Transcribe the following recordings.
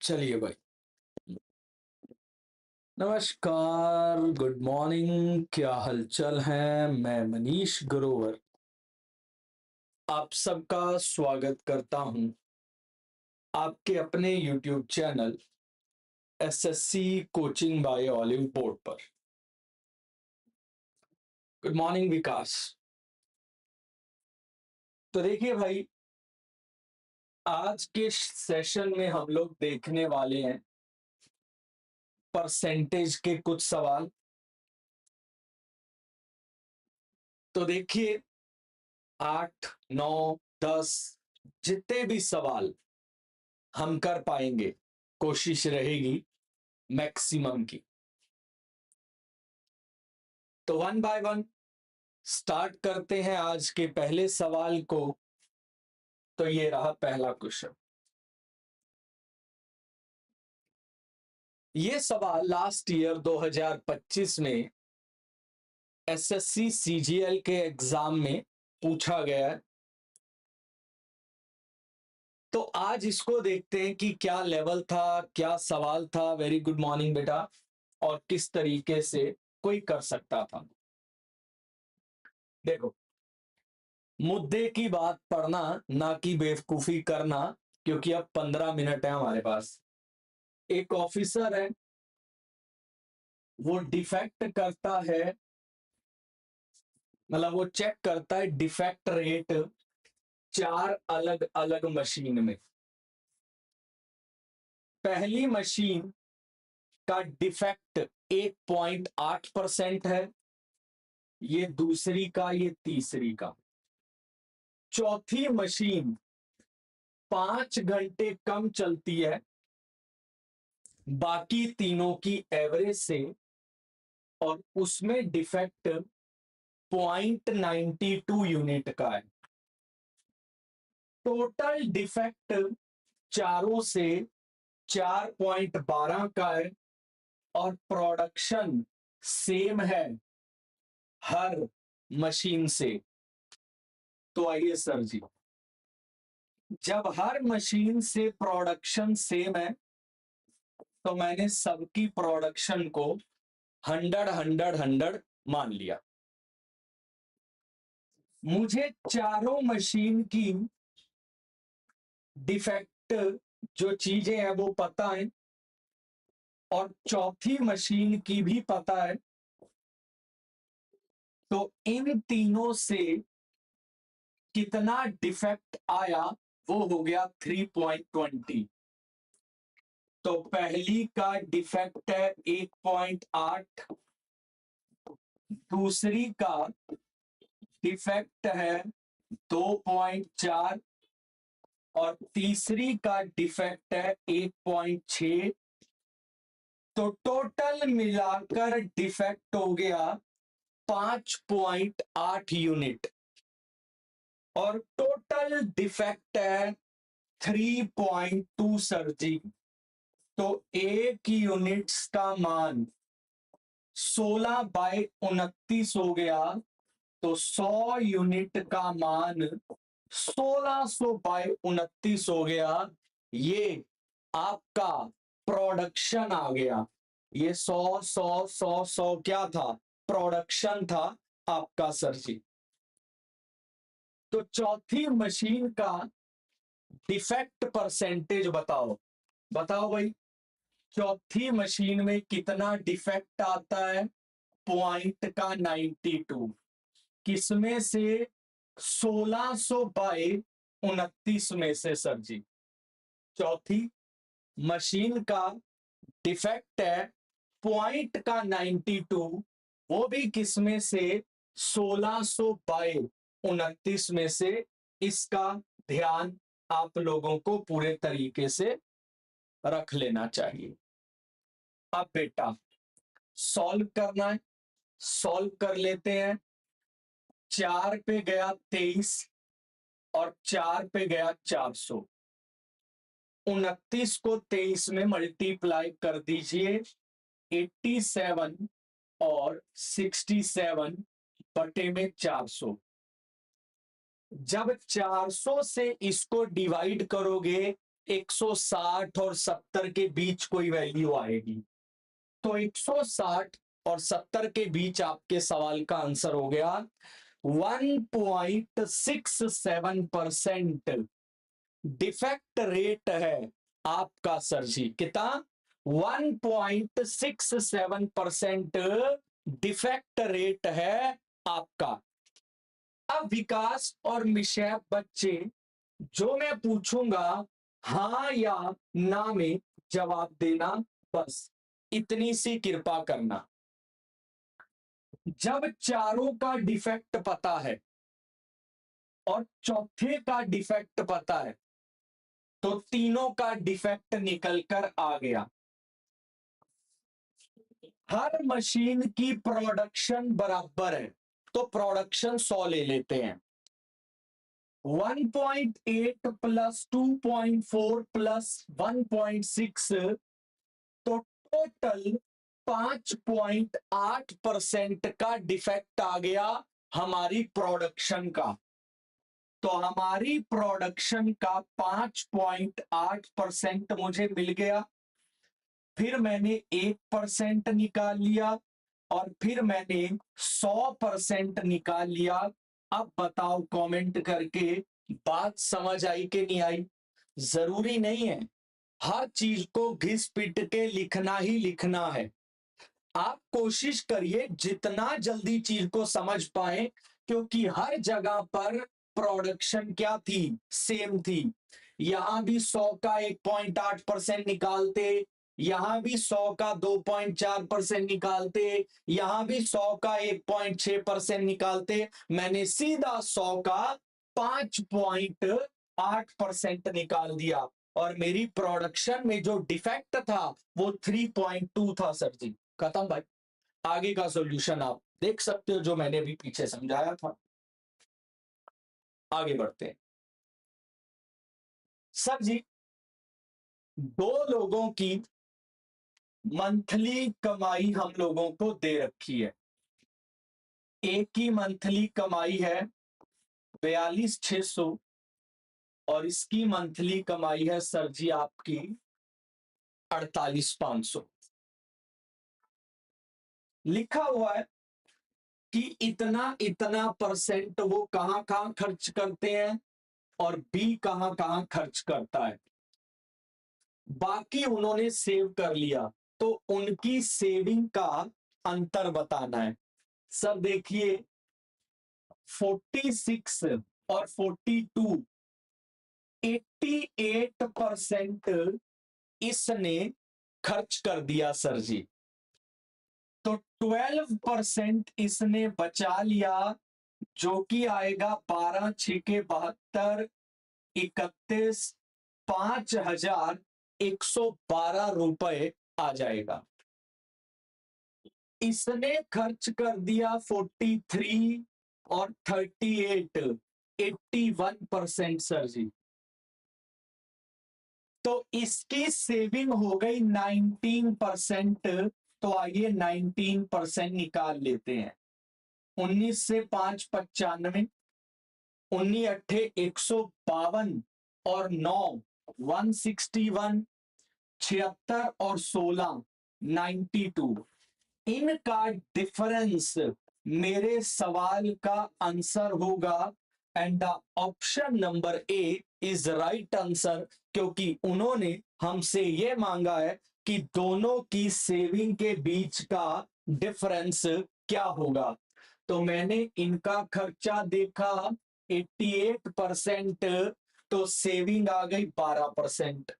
चलिए भाई। नमस्कार, गुड मॉर्निंग, क्या हलचल है। मैं मनीष ग्रोवर आप सबका स्वागत करता हूं आपके अपने YouTube channel SSC coaching bye olive board पर। गुड मॉर्निंग विकास। तो देखिए भाई, आज के सेशन में हम लोग देखने वाले हैं परसेंटेज के कुछ सवाल। तो देखिए, 8, 9, 10 जितने भी सवाल हम कर पाएंगे, कोशिश रहेगी मैक्सिमम की। तो वन बाय वन स्टार्ट करते हैं आज के पहले सवाल को। तो ये रहा पहला क्वेश्चन। ये सवाल लास्ट ईयर 2025 में एसएससी सीजीएल के एग्जाम में पूछा गया है। तो आज इसको देखते हैं कि क्या लेवल था, क्या सवाल था। वेरी गुड मॉर्निंग बेटा। और किस तरीके से कोई कर सकता था। देखो, मुद्दे की बात पढ़ना, ना कि बेवकूफी करना, क्योंकि अब 15 मिनट है हमारे पास। एक ऑफिसर है, वो डिफेक्ट करता है, मतलब वो चेक करता है डिफेक्ट रेट 4 अलग अलग मशीन में। पहली मशीन का डिफेक्ट 1.8% है, ये दूसरी का, ये तीसरी का। चौथी मशीन 5 घंटे कम चलती है बाकी तीनों की एवरेज से, और उसमें डिफेक्ट 0.92 यूनिट का है। टोटल डिफेक्ट चारों से 4.12 का है, और प्रोडक्शन सेम है हर मशीन से। तो आइए सर जी, जब हर मशीन से प्रोडक्शन सेम है, तो मैंने सबकी प्रोडक्शन को 100 मान लिया। मुझे चारों मशीन की डिफेक्ट जो चीजें हैं वो पता है, और चौथी मशीन की भी पता है। तो इन तीनों से कितना डिफेक्ट आया, वो हो गया 3.20। तो पहली का डिफेक्ट है 1.8, दूसरी का डिफेक्ट है 2.4, और तीसरी का डिफेक्ट है 1.6। तो टोटल मिलाकर डिफेक्ट हो गया 5.8 यूनिट, और टोटल डिफेक्ट है 3.2 सर जी। तो एक यूनिट्स का मान 16/29 हो गया। तो 100 यूनिट का मान 1600/29 हो गया। ये आपका प्रोडक्शन आ गया। ये 100 क्या था? प्रोडक्शन था आपका सर जी। तो चौथी मशीन का डिफेक्ट परसेंटेज बताओ। बताओ भाई, चौथी मशीन में कितना डिफेक्ट आता है? 0.92। किसमें से? 1600/29 में से सर जी। चौथी मशीन का डिफेक्ट है 0.92, वो भी किसमें से? 1600/29 में से। इसका ध्यान आप लोगों को पूरे तरीके से रख लेना चाहिए। अब बेटा सॉल्व करना है, सॉल्व कर लेते हैं। 4 पे गया 23, और 4 पे गया 400। 29 को 23 में मल्टीप्लाई कर दीजिए। 87 और 67 बटे में 400। जब 400 से इसको डिवाइड करोगे 160 और 70 के बीच कोई वैल्यू आएगी। तो 160 और 70 के बीच आपके सवाल का आंसर हो गया 1.67% डिफेक्ट रेट है आपका सर जी। कितना? 1.67% डिफेक्ट रेट है आपका। अब विकास और मिशैल बच्चे, जो मैं पूछूंगा हां या ना में जवाब देना, बस इतनी सी कृपा करना। जब चारों का डिफेक्ट पता है और चौथे का डिफेक्ट पता है तो तीनों का डिफेक्ट निकलकर आ गया। हर मशीन की प्रोडक्शन बराबर है, तो प्रोडक्शन 100 ले लेते हैं। 1.8 प्लस 2.4 प्लस 1.6, तो टोटल 5.8% का डिफेक्ट आ गया हमारी प्रोडक्शन का। तो हमारी प्रोडक्शन का 5.8% मुझे मिल गया। फिर मैंने 1% निकाल लिया और फिर मैंने 100% निकाल लिया। अब बताओ कमेंट करके, बात समझ आई कि नहीं आई? जरूरी नहीं है हर चीज को घिस पिट के लिखना ही लिखना है। आप कोशिश करिए जितना जल्दी चीज को समझ पाए, क्योंकि हर जगह पर प्रोडक्शन क्या थी? सेम थी। यहां भी 100 का 1.8% निकालते, यहां भी 100 का 2.4% निकालते, यहां भी 100 का 1.6% निकालते। मैंने सीधा 100 का 5.8% निकाल दिया और मेरी प्रोडक्शन में जो डिफेक्ट था वो 3.2 था सर जी। खत्म भाई। आगे का सॉल्यूशन आप देख सकते हो जो मैंने भी पीछे समझाया था। आगे बढ़ते हैं सर जी। दो लोगों की मंथली कमाई हम लोगों को दे रखी है। एक की मंथली कमाई है 42,600 और इसकी मंथली कमाई है सर जी आपकी 48,500। लिखा हुआ है कि इतना इतना परसेंट वो कहां कहां खर्च करते हैं और बी कहां कहां खर्च करता है। बाकी उन्होंने सेव कर लिया, तो उनकी सेविंग का अंतर बताना है। सर देखिए 46 और 42, 88% इसने खर्च कर दिया सर जी। तो 12% इसने बचा लिया, जो कि आएगा 12 6 के 72, 31, 5,112 रुपए आ जाएगा। इसने खर्च कर दिया 43 और 38, 81% सर जी। तो इसकी सेविंग हो गई 19%। तो आइए 19% निकाल लेते हैं। 19 से 5 95, 19 अट्ठे 152 और 9 161, 76 और 16 92। इनका डिफरेंस मेरे सवाल का आंसर होगा and the option number A is right answer, क्योंकि उन्होंने हमसे यह मांगा है कि दोनों की सेविंग के बीच का डिफरेंस क्या होगा। तो मैंने इनका खर्चा देखा 88%, तो सेविंग आ गई 12%।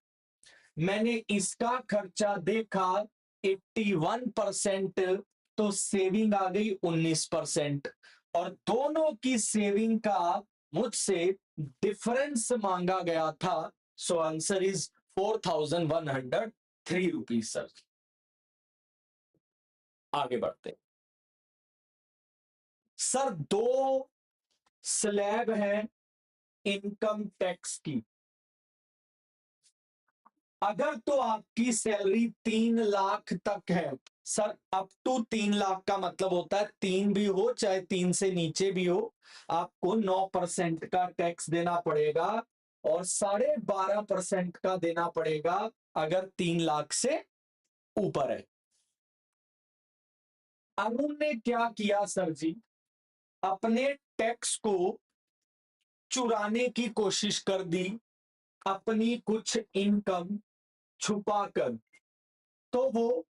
मैंने इसका खर्चा देखा 81%, तो सेविंग आ गई 19%। और दोनों की सेविंग का मुझसे डिफरेंस मांगा गया था। So answer is 4,103 rupees sir. आगे बढ़ते सर। दो स्लैब है इनकम टैक्स की। अगर तो आपकी सैलरी 3 लाख तक है सर, अप टू 3 लाख का मतलब होता है 3 भी हो चाहे 3 से नीचे भी हो, आपको 9% का टैक्स देना पड़ेगा और 12.5% का देना पड़ेगा अगर 3 लाख से ऊपर है। अरुण ने क्या किया सर जी, अपने टैक्स को चुराने की कोशिश कर दी, अपनी कुछ इनकम छुपाकर, तो वो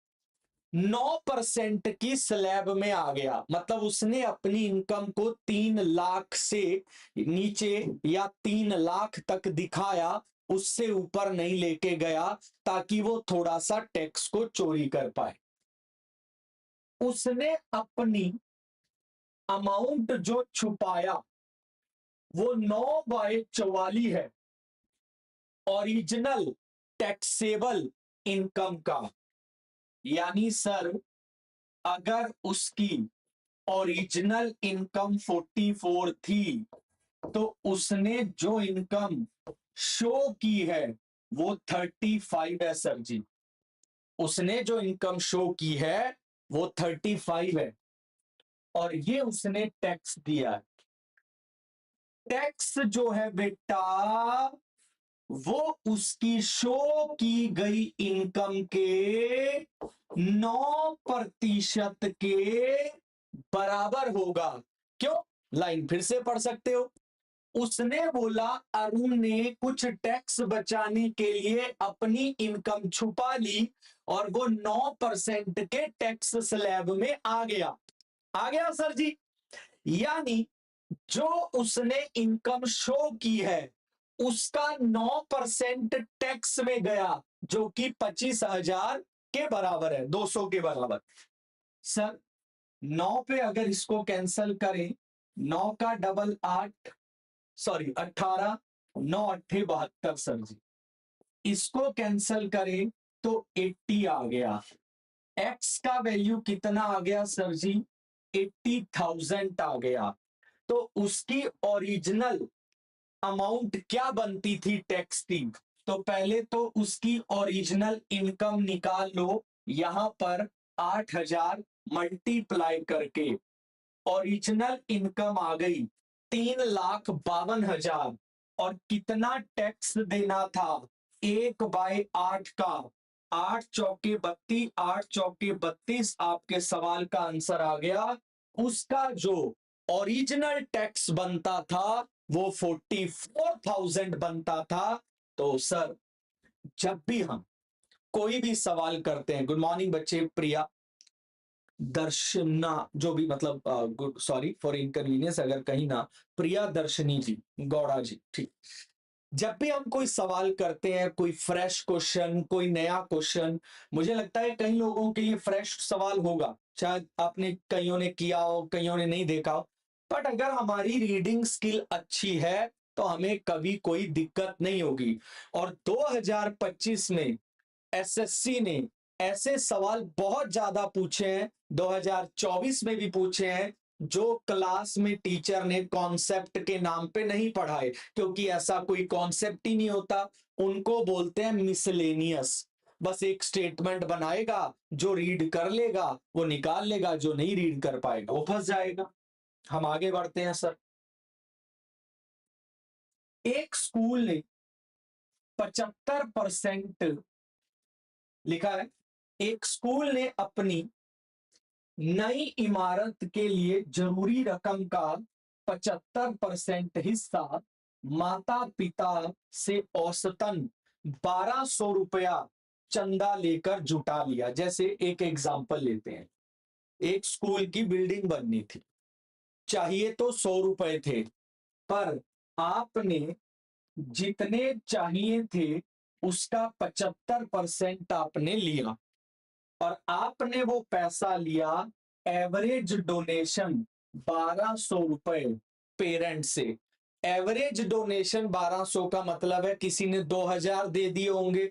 9% की स्लैब में आ गया। मतलब उसने अपनी इनकम को 3 लाख से नीचे या 3 लाख तक दिखाया, उससे ऊपर नहीं लेके गया, ताकि वो थोड़ा सा टैक्स को चोरी कर पाए। उसने अपनी अमाउंट जो छुपाया वो 9/44 है ओरिजिनल टैक्सेबल इनकम का। यानी सर, अगर उसकी ओरिजिनल इनकम 44 थी, तो उसने जो इनकम शो की है वो 35 है सर जी। उसने जो इनकम शो की है वो 35 है, और ये उसने टैक्स दिया है। टैक्स जो है बेटा, वो उसकी शो की गई इनकम के 9% के बराबर होगा। क्यों? लाइन फिर से पढ़ सकते हो। उसने बोला अरुण ने कुछ टैक्स बचाने के लिए अपनी इनकम छुपा ली, और वो 9% के टैक्स स्लैब में आ गया। आ गया सर जी। यानी जो उसने इनकम शो की है उसका 9% टैक्स में गया, जो कि 25,000 के बराबर है, 200 के बराबर। सर 9 पे अगर इसको कैंसल करें, 9 का डबल 8, सॉरी 18, 9 8 72 सर जी। इसको कैंसल करें तो 80 आ गया। एक्स का वैल्यू कितना आ गया सर जी? 80,000 आ गया। तो उसकी ओरिजिनल अमाउंट क्या बनती थी टैक्स की? तो पहले तो उसकी ओरिजिनल इनकम निकाल लो, यहां पर 8,000 मल्टीप्लाई करके ओरिजिनल इनकम आ गई 3,52,000। और कितना टैक्स देना था? 1/8 का। 8 चौके 32, 8 चौके 32, आपके सवाल का आंसर आ गया। उसका जो ओरिजिनल टैक्स बनता था वो 44,000 बनता था। तो सर, जब भी हम कोई भी सवाल करते हैं, गुड मॉर्निंग बच्चे, प्रिया, दर्शना, जो भी मतलब गुड, सॉरी फॉर इनकन्वीनियंस अगर कहीं ना, प्रिया दर्शनी जी, गौड़ा जी, ठीक। जब भी हम कोई सवाल करते हैं, कोई फ्रेश क्वेश्चन, कोई नया क्वेश्चन, मुझे लगता है कई लोगों के लिए फ्रेश सवाल होगा, शायद आपने कईयों ने किया हो, कईयों ने नहीं देखा हो। बट अगर हमारी रीडिंग स्किल अच्छी है तो हमें कभी कोई दिक्कत नहीं होगी। और 2025 में एसएससी ने ऐसे सवाल बहुत ज्यादा पूछे हैं, 2024 में भी पूछे हैं, जो क्लास में टीचर ने कॉन्सेप्ट के नाम पे नहीं पढ़ाए, क्योंकि ऐसा कोई कॉन्सेप्ट ही नहीं होता। उनको बोलते हैं मिसलेनियस। बस एक स्टेटमेंट बनाएगा, जो रीड कर लेगा वो निकाल लेगा, जो नहीं रीड कर पाएगा वो फंस जाएगा। हम आगे बढ़ते हैं सर। एक स्कूल ने 75% लिखा है, एक स्कूल ने अपनी नई इमारत के लिए जरूरी रकम का 75% हिस्सा माता पिता से औसतन 1,200 रुपया चंदा लेकर जुटा लिया। जैसे एक एग्जाम्पल लेते हैं, एक स्कूल की बिल्डिंग बननी थी, चाहिए तो 100 रुपए थे, पर आपने जितने चाहिए थे उसका 75% आपने लिया, और आपने वो पैसा लिया एवरेज डोनेशन 1,200 रुपए पेरेंट से। एवरेज डोनेशन 1,200 का मतलब है किसी ने 2,000 दे दिए होंगे,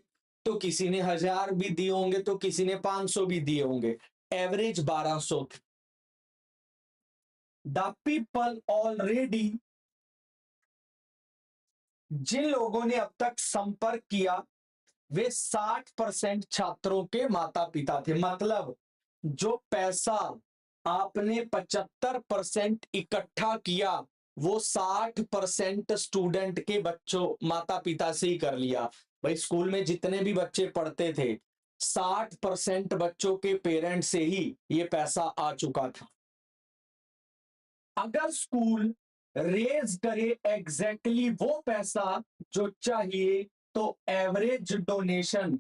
तो किसी ने 1,000 भी दिए होंगे, तो किसी ने 500 भी दिए होंगे। एवरेज 1,200। द पीपल ऑलरेडी, जिन लोगों ने अब तक संपर्क किया वे 60% छात्रों के माता पिता थे। मतलब जो पैसा आपने 75% इकट्ठा किया वो 60% स्टूडेंट के बच्चों माता पिता से ही कर लिया। भाई स्कूल में जितने भी बच्चे पढ़ते थे 60% बच्चों के पेरेंट्स से ही ये पैसा आ चुका था। अगर स्कूल रेज करे एग्जैक्टली वो पैसा जो चाहिए, तो एवरेज डोनेशन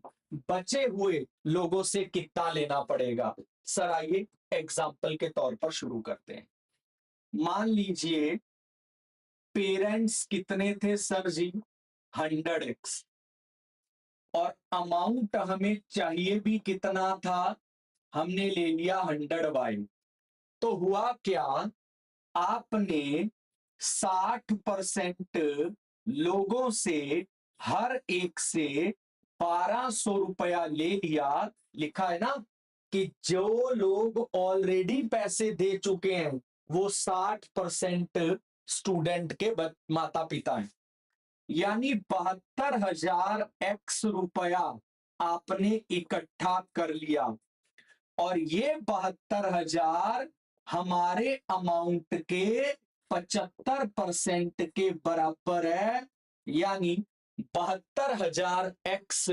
बचे हुए लोगों से कितना लेना पड़ेगा? सर आइए एग्जाम्पल के तौर पर शुरू करते हैं। मान लीजिए पेरेंट्स कितने थे सर जी? 100x, और अमाउंट हमें चाहिए भी कितना था? हमने ले लिया 100y। तो हुआ क्या, आपने 60% लोगों से हर एक से 1200 रुपया ले लिया। लिखा है ना कि जो लोग ऑलरेडी पैसे दे चुके हैं वो 60% स्टूडेंट के माता पिता हैं, यानी 72,000 रुपया आपने इकट्ठा कर लिया। और ये 72,000 हमारे अमाउंट के 75% के बराबर है, यानी 72,000x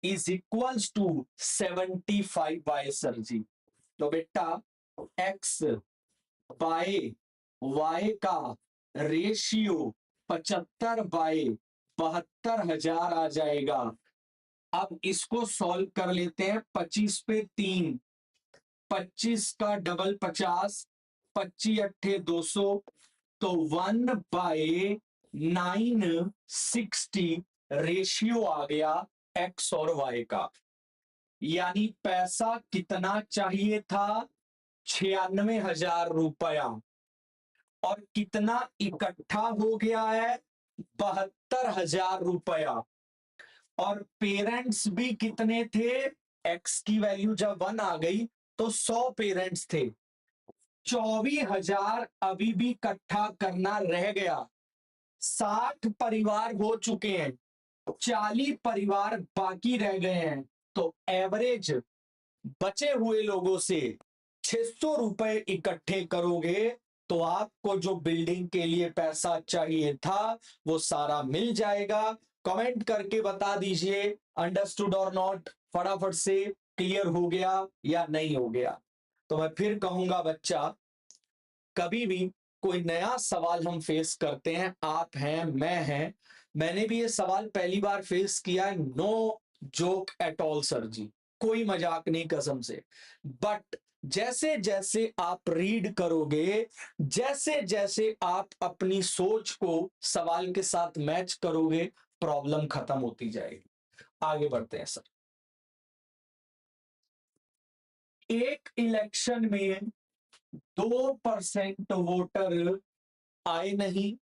is equals to 75y। Sir ji तो बेटा x बाय y का रेशियो 75 बाय 72,000 आ जाएगा। अब इसको सॉल्व कर लेते हैं। 25 पे 3, 25 का डबल 50, 25 अट्ठे 200, तो 1/960 रेशियो आ गया x और y का। यानी पैसा कितना चाहिए था? 96,000 रुपया। और कितना इकट्ठा हो गया है? 72,000 रुपया। और पेरेंट्स भी कितने थे? x की वैल्यू जब 1 आ गई तो 100 पेरेंट्स थे। 24,000 अभी भी इकट्ठा करना रह गया। 60 परिवार हो चुके हैं, 40 परिवार बाकी रह गए हैं। तो एवरेज बचे हुए लोगों से 600 रुपए इकट्ठे करोगे तो आपको जो बिल्डिंग के लिए पैसा चाहिए था वो सारा मिल जाएगा। कमेंट करके बता दीजिए अंडरस्टूड और नॉट, फटाफट से क्लियर हो गया या नहीं हो गया। तो मैं फिर कहूंगा बच्चा, कभी भी कोई नया सवाल हम फेस करते हैं, आप हैं मैं हैं, मैंने भी ये सवाल पहली बार फेस किया है, no joke at all sir ji, कोई मजाक नहीं कसम से। बट जैसे जैसे आप रीड करोगे, जैसे जैसे आप अपनी सोच को सवाल के साथ मैच करोगे, प्रॉब्लम खत्म होती जाएगी। आगे बढ़ते हैं सर। एक इलेक्शन में 2% वोटर आए नहीं,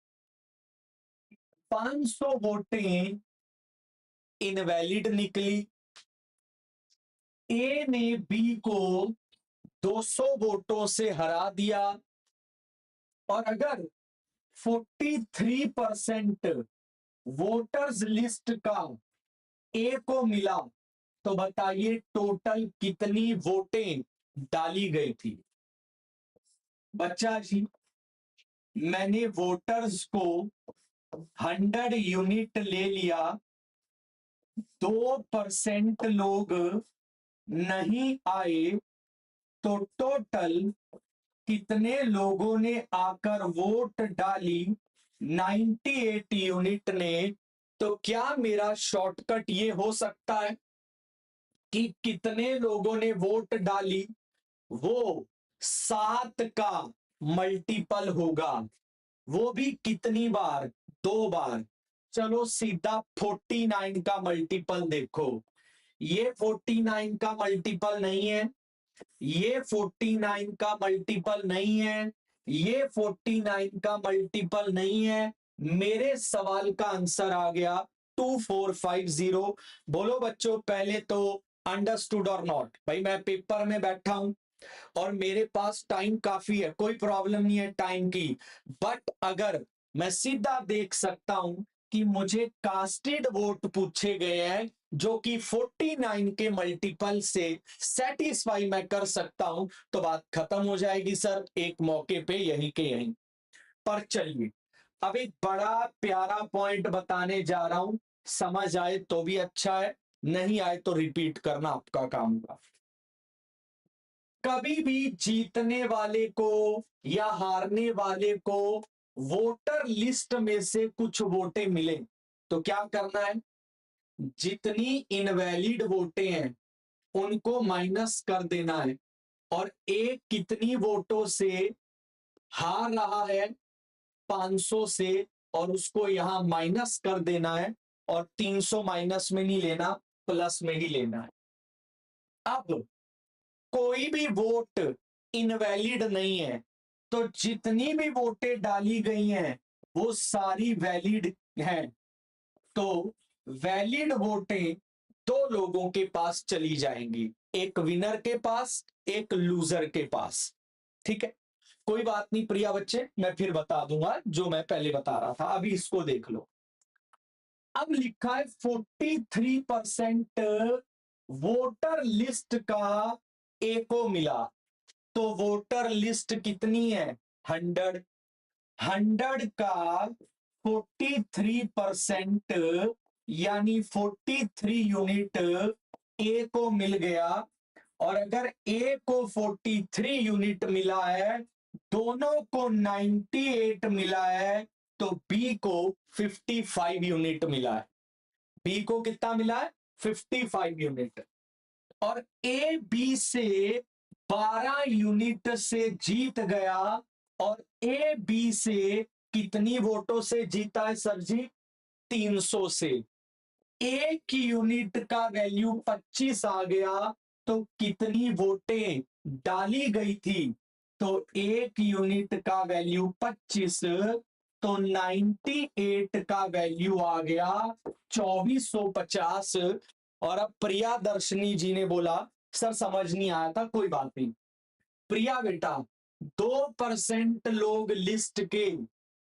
500 वोटें इनवैलिड निकली। ए ने बी को 200 वोटों से हरा दिया। और अगर 43% वोटर्स लिस्ट का ए को मिला, तो बताइए टोटल कितनी वोटें डाली गई थी? बच्चा जी, मैंने वोटर्स को 100 यूनिट ले लिया, 2% लोग नहीं आए, तो टोटल कितने लोगों ने आकर वोट डाली? 98 यूनिट ने। तो क्या मेरा शॉर्टकट ये हो सकता है कि कितने लोगों ने वोट डाली वो 7 का मल्टीपल होगा? वो भी कितनी बार? 2 बार। चलो सीधा 49 का मल्टीपल देखो। ये 49 का मल्टीपल नहीं है, ये 49 का मल्टीपल नहीं है, ये 49 का मल्टीपल नहीं है। मेरे सवाल का आंसर आ गया 2450। बोलो बच्चों, पहले तो अंडरस्टूड और नॉट। भाई मैं पेपर में बैठा हूं और मेरे पास टाइम काफी है, कोई प्रॉब्लम नहीं है टाइम की। बट अगर मैं सीधा देख सकता हूं कि मुझे कास्टेड वोट पूछे गए हैं जो कि 49 के मल्टीपल से सेटिस्फाई मैं कर सकता हूं, तो बात खत्म हो जाएगी सर एक मौके पे, यही के यही। पर चलिए अब एक बड़ा प्यारा पॉइंट बताने जा रहा हूं, समझ आए तो भी अच्छा है, नहीं आए तो रिपीट करना आपका काम होगा। कभी भी जीतने वाले को या हारने वाले को वोटर लिस्ट में से कुछ वोटें मिले तो क्या करना है, जितनी इनवैलिड वोटें हैं उनको माइनस कर देना है, और एक कितनी वोटों से हार रहा है 500 से, और उसको यहां माइनस कर देना है, और 300 माइनस में नहीं लेना, प्लस में ही लेना है। अब कोई भी वोट इनवैलिड नहीं है, तो जितनी भी वोटें डाली गई हैं वो सारी वैलिड हैं। तो वैलिड वोटें दो लोगों के पास चली जाएंगी, एक विनर के पास, एक लूजर के पास। ठीक है, कोई बात नहीं प्रिया बच्चे, मैं फिर बता दूंगा जो मैं पहले बता रहा था, अभी इसको देख लो। अब लिखा है 43% वोटर लिस्ट का ए को मिला, तो वोटर लिस्ट कितनी है 100, 100 का 43% यानी 43 यूनिट ए को मिल गया। और अगर ए को 43 यूनिट मिला है, दोनों को 98 मिला है, तो बी को 55 यूनिट मिला है। बी को कितना मिला है 55 यूनिट। और ए बी से 12 यूनिट से जीत गया, और ए बी से कितनी वोटों से जीता है सर जी 300 से। एक यूनिट का वैल्यू 25 आ गया, तो कितनी वोटें डाली गई थी, तो एक यूनिट का वैल्यू 25, तो 98 का वैल्यू आ गया 2450। और अब प्रिया दर्शनी जी ने बोला सर समझ नहीं आया था, कोई बात नहीं प्रिया बेटा, 2% लोग लिस्ट के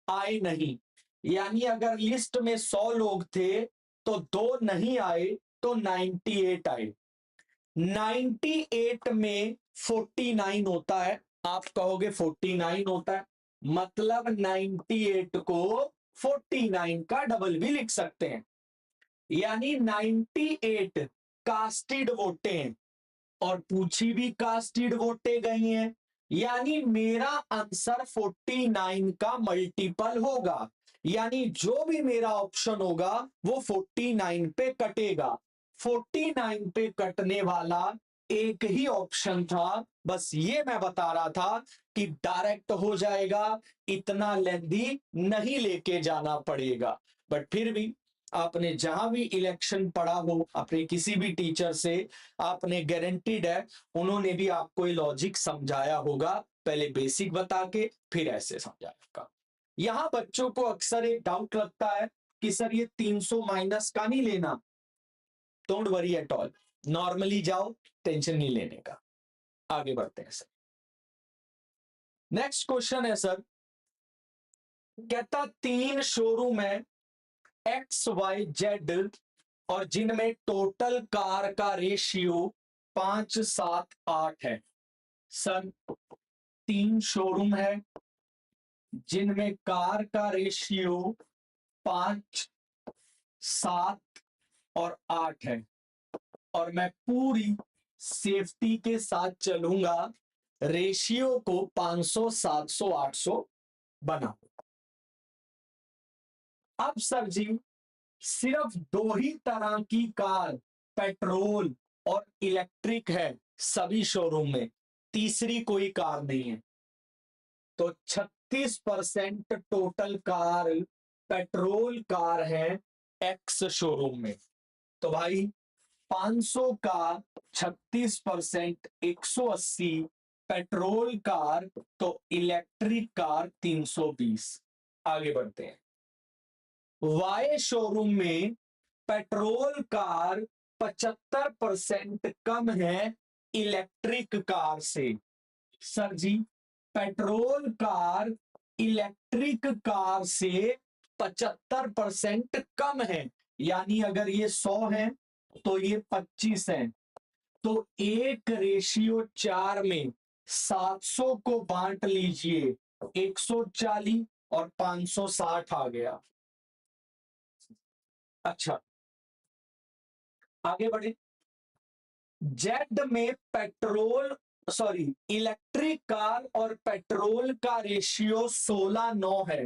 आए नहीं, यानी अगर लिस्ट में 100 लोग थे तो 2 नहीं आए, तो 98 आए। 98 में 49 होता है, आप कहोगे 49 होता है, मतलब 98 को 49 का डबल भी लिख सकते हैं, यानी 98 कास्टेड वोटें हैं, और पूछी भी कास्टेड वोटें गई हैं, यानी मेरा आंसर 49 का मल्टीपल होगा, यानी जो भी मेरा ऑप्शन होगा वो 49 पे कटेगा। 49 पे कटने वाला एक ही ऑप्शन था, बस ये मैं बता रहा था कि डायरेक्ट हो जाएगा, इतना लेंदी नहीं लेके जाना पड़ेगा। बट फिर भी आपने जहां भी इलेक्शन पढ़ा हो अपने किसी भी टीचर से, आपने गारंटीड है उन्होंने भी आपको ये लॉजिक समझाया होगा, पहले बेसिक बता के फिर ऐसे समझाया होगा। यहां बच्चों को अक्सर एक डाउट लगता है कि सर ये 300 माइनस का नहीं लेना, don't worry at all, normally जाओ, टेंशन नहीं लेने का। आगे बढ़ते हैं सर। नेक्स्ट क्वेश्चन है सर, कहता 3 शोरूम है XYZ, और जिनमें टोटल कार का रेशियो 5-7-8 है। सर 3 शोरूम है जिनमें कार का रेशियो 5, 7 और 8 है, और मैं पूरी सेफ्टी के साथ चलूंगा, रेशियो को 500, 700, 800 बना। अब सर जी सिर्फ 2 ही तरह की कार, पेट्रोल और इलेक्ट्रिक है सभी शोरूम में, तीसरी कोई कार नहीं है। तो 36% टोटल कार पेट्रोल कार है एक्स शोरूम में। तो भाई 500 का 36%, 180 पेट्रोल कार, तो इलेक्ट्रिक कार 320। आगे बढ़ते हैं। वाई शोरूम में पेट्रोल कार 75% कम है इलेक्ट्रिक कार से। सर जी पेट्रोल कार इलेक्ट्रिक कार से 75% कम है, यानी अगर ये 100 है तो ये 25 है, तो 1:4 में 700 को बांट लीजिए, 140 और 560 आ गया। अच्छा, आगे बढ़े। जेड में पेट्रोल सॉरी इलेक्ट्रिक कार और पेट्रोल का रेशियो 16:9 है,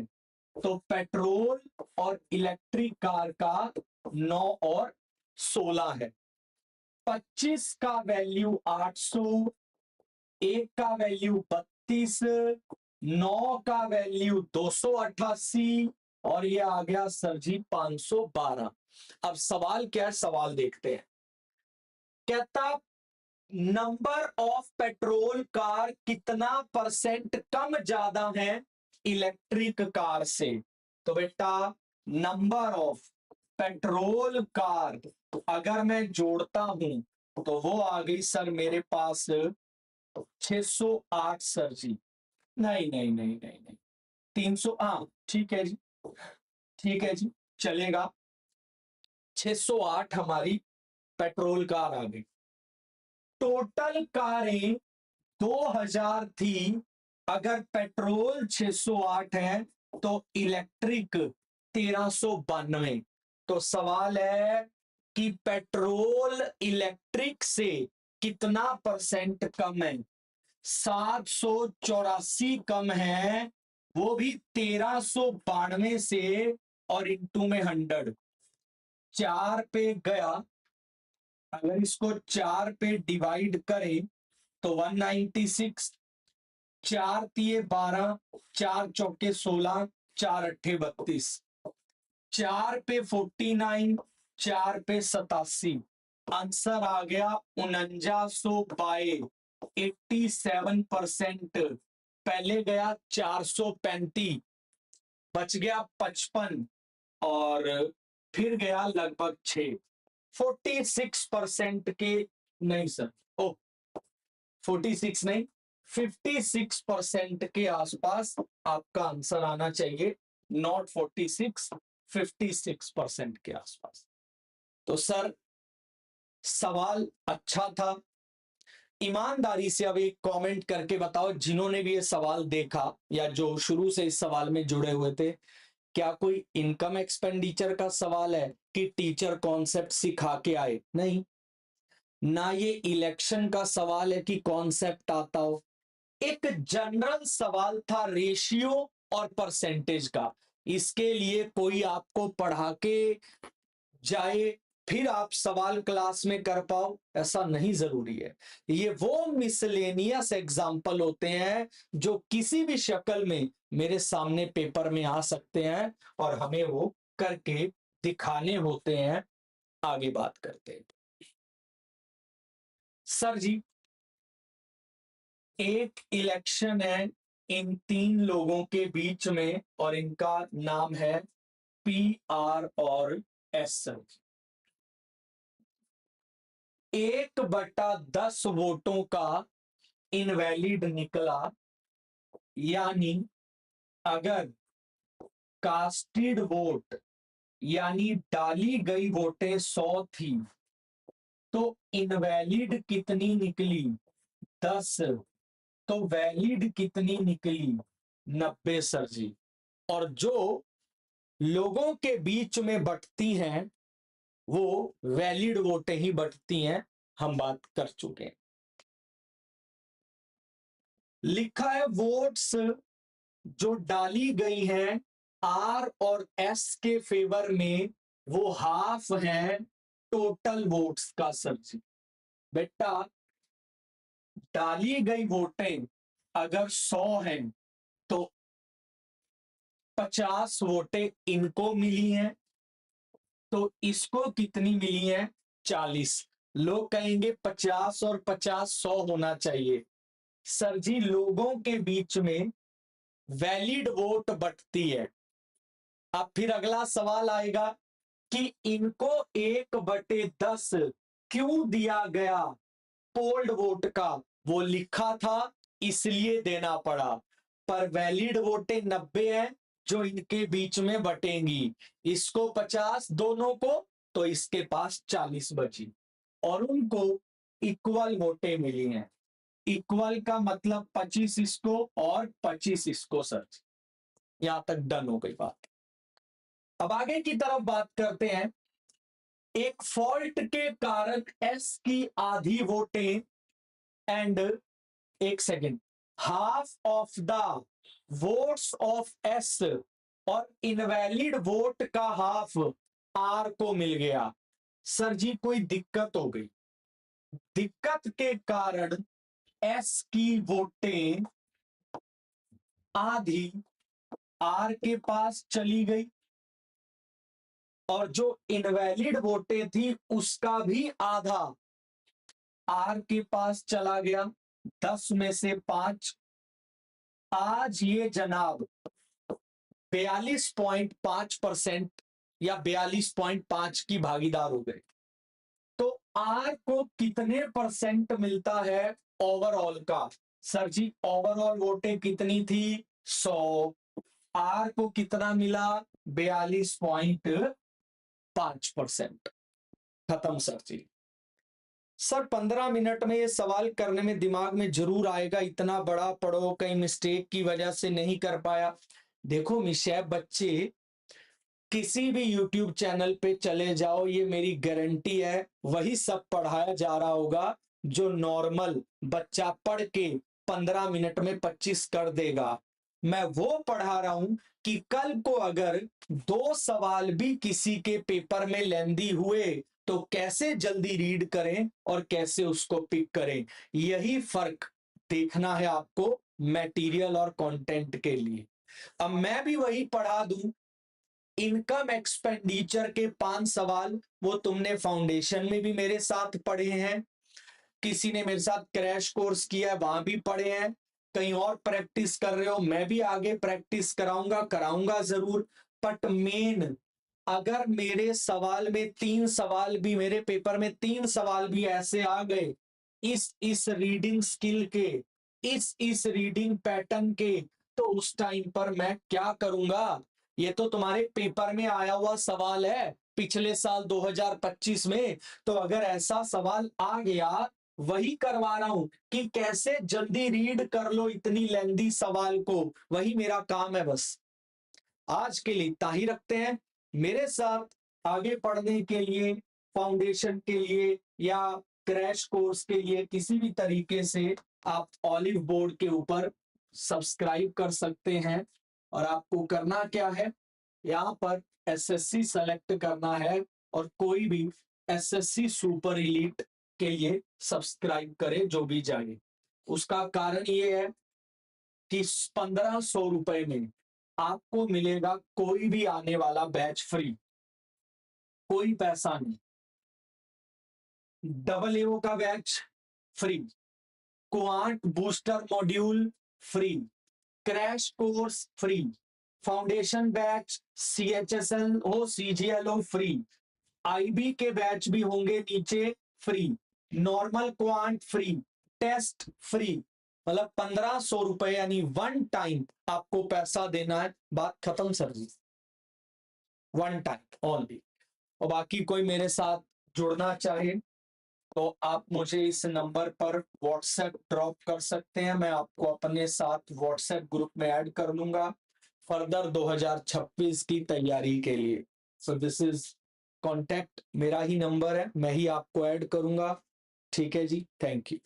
तो पेट्रोल और इलेक्ट्रिक कार का 9 और 16 है। 25 का वैल्यू 800, एक का वैल्यू 32, 9 का वैल्यू 288 और ये आ गया सर जी 512। अब सवाल क्या है, सवाल देखते हैं। कहता नंबर ऑफ पेट्रोल कार कितना परसेंट कम ज्यादा है इलेक्ट्रिक कार से। तो बेटा नंबर ऑफ पेट्रोल कार अगर मैं जोड़ता हूं तो वो आ गई सर मेरे पास 608 सर जी। नहीं नहीं नहीं नहीं नहीं 300, हाँ ठीक है जी, ठीक है जी, चलेगा। 608 हमारी पेट्रोल कार आ गई। टोटल कारें 2000 थी, अगर पेट्रोल 608 है तो इलेक्ट्रिक 1392। तो सवाल है कि पेट्रोल इलेक्ट्रिक से कितना परसेंट कम है। 784 कम है, वो भी 1392 से, और इंटू में 100 4 पे गया। अगर इसको 4 पे डिवाइड करें तो 196, 4 तिये 12, 4 चौके 16, 4 अट्ठे 32, 4 पे 49, 4 पे 87। आंसर आ गया 4900 बाय 87%। पहले गया 435, बच गया 55 और फिर गया लगभग 6। 46% के, नहीं सर, ओ 46 नहीं, 56% के आसपास आपका आंसर आना चाहिए, नॉट 46, 56% के आसपास। तो सर सवाल अच्छा था। ईमानदारी से अब एक कमेंट करके बताओ जिन्होंने भी ये सवाल देखा या जो शुरू से इस सवाल में जुड़े हुए थे, क्या कोई इनकम एक्सपेंडिचर का सवाल है कि टीचर कॉन्सेप्ट सिखा के आए? नहीं। ना ये इलेक्शन का सवाल है कि कॉन्सेप्ट आता हो। एक जनरल सवाल था रेशियो और परसेंटेज का। इसके लिए कोई आपको पढ़ा के जाए फिर आप सवाल क्लास में कर पाओ, ऐसा नहीं जरूरी है। ये वो मिसलेनियस एग्जाम्पल होते हैं जो किसी भी शक्ल में मेरे सामने पेपर में आ सकते हैं और हमें वो करके दिखाने होते हैं। आगे बात करते हैं। सर जी एक इलेक्शन है इन 3 लोगों के बीच में और इनका नाम है पी आर और एस। सर 1/10 वोटों का इनवैलिड निकला, यानी अगर कास्टेड वोट यानी डाली गई वोटें 100 थी तो इनवैलिड कितनी निकली? 10। तो वैलिड कितनी निकली? 90 सर जी। और जो लोगों के बीच में बंटती हैं वो वैलिड वोटें ही बंटती हैं, हम बात कर चुके हैं। लिखा है वोट्स जो डाली गई हैं आर और एस के फेवर में वो हाफ है टोटल वोट्स का। सर जी बेटा डाली गई वोटें अगर 100 हैं तो 50 वोटें इनको मिली हैं, तो इसको कितनी मिली है? 40। लोग कहेंगे 50 और 50 100 होना चाहिए। सर जी लोगों के बीच में वैलिड वोट बंटती है। अब फिर अगला सवाल आएगा कि इनको 1/10 क्यों दिया गया? पोल्ड वोट का वो लिखा था इसलिए देना पड़ा, पर वैलिड वोटें 90 हैं जो इनके बीच में बटेंगी। इसको 50 दोनों को, तो इसके पास 40 बची और उनको इक्वल वोटें मिली हैं। इक्वल का मतलब 25 इसको और 25 इसको। सर यहां तक डन हो गई बात। अब आगे की तरफ बात करते हैं। एक फॉल्ट के कारण एस की आधी वोटें एंड, एक second, half of the votes of S और इनवैलिड वोट का हाफ आर को मिल गया। सर जी कोई दिक्कत हो गई, दिक्कत के कारण एस की वोटें आधी आर के पास चली गई और जो इनवैलिड वोटें थी उसका भी आधा आर के पास चला गया। 10 में से 5, आज ये जनाब 42.5% या 42.5 की भागीदार हो गए। तो आर को कितने परसेंट मिलता है ओवरऑल का? सर जी ओवरऑल वोटें कितनी थी? 100। आर को कितना मिला? 42.5%। खत्म सर जी। सर 15 मिनट में ये सवाल करने में दिमाग में जरूर आएगा, इतना बड़ा पढ़ो, कहीं मिस्टेक की वजह से नहीं कर पाया। देखो मिशे बच्चे, किसी भी YouTube चैनल पे चले जाओ, ये मेरी गारंटी है, वही सब पढ़ाया जा रहा होगा जो नॉर्मल बच्चा पढ़ के 15 मिनट में 25 कर देगा। मैं वो पढ़ा रहा हूं कि कल को अगर 2 सवाल भी किसी के पेपर में लेंदी हुए तो कैसे जल्दी रीड करें और कैसे उसको पिक करें। यही फर्क देखना है आपको मटेरियल और कंटेंट के लिए। अब मैं भी वही पढ़ा दूं। इनकम एक्सपेंडिचर के 5 सवाल वो तुमने फाउंडेशन में भी मेरे साथ पढ़े हैं, किसी ने मेरे साथ क्रैश कोर्स किया है वहां भी पढ़े हैं, कहीं और प्रैक्टिस कर रहे हो, मैं भी आगे प्रैक्टिस कराऊंगा जरूर। बट मेन, अगर मेरे सवाल में 3 सवाल भी, मेरे पेपर में 3 सवाल भी ऐसे आ गए इस रीडिंग स्किल के, इस रीडिंग पैटर्न के, तो उस टाइम पर मैं क्या करूंगा? ये तो तुम्हारे पेपर में आया हुआ सवाल है पिछले साल 2025 में। तो अगर ऐसा सवाल आ गया, वही करवा रहा हूं कि कैसे जल्दी रीड कर लो इतनी लेंदी सवाल को, वही मेरा काम है। बस आज के लिए इतना ही रखते हैं। मेरे साथ आगे पढ़ने के लिए, फाउंडेशन के लिए या क्रैश कोर्स के लिए किसी भी तरीके से आप ऑलिव बोर्ड के ऊपर सब्सक्राइब कर सकते हैं। और आपको करना क्या है, यहाँ पर एसएससी सेलेक्ट करना है और कोई भी एसएससी सुपर एलीट के लिए सब्सक्राइब करे जो भी जाए। उसका कारण ये है कि 1500 रुपए में आपको मिलेगा कोई भी आने वाला बैच फ्री, कोई पैसा नहीं। डबल एओ का batch free, quant booster module free, crash course free, foundation batch CHSL हो सीजीएल हो फ्री, आईबी के बैच भी होंगे नीचे free, normal quant free, test free. मतलब 1500 रुपए यानी वन टाइम आपको पैसा देना है, बात खत्म sir ji. One time only. और बाकी कोई मेरे साथ जुड़ना चाहे तो आप मुझे इस नंबर पर व्हाट्सएप ड्रॉप कर सकते हैं, मैं आपको अपने साथ व्हाट्सएप ग्रुप में ऐड कर लूंगा फर्दर 2026 की तैयारी के लिए। सो दिस इज कॉन्टैक्ट, मेरा ही नंबर है, मैं ही आपको ऐड करूंगा। ठीक है जी, थैंक यू।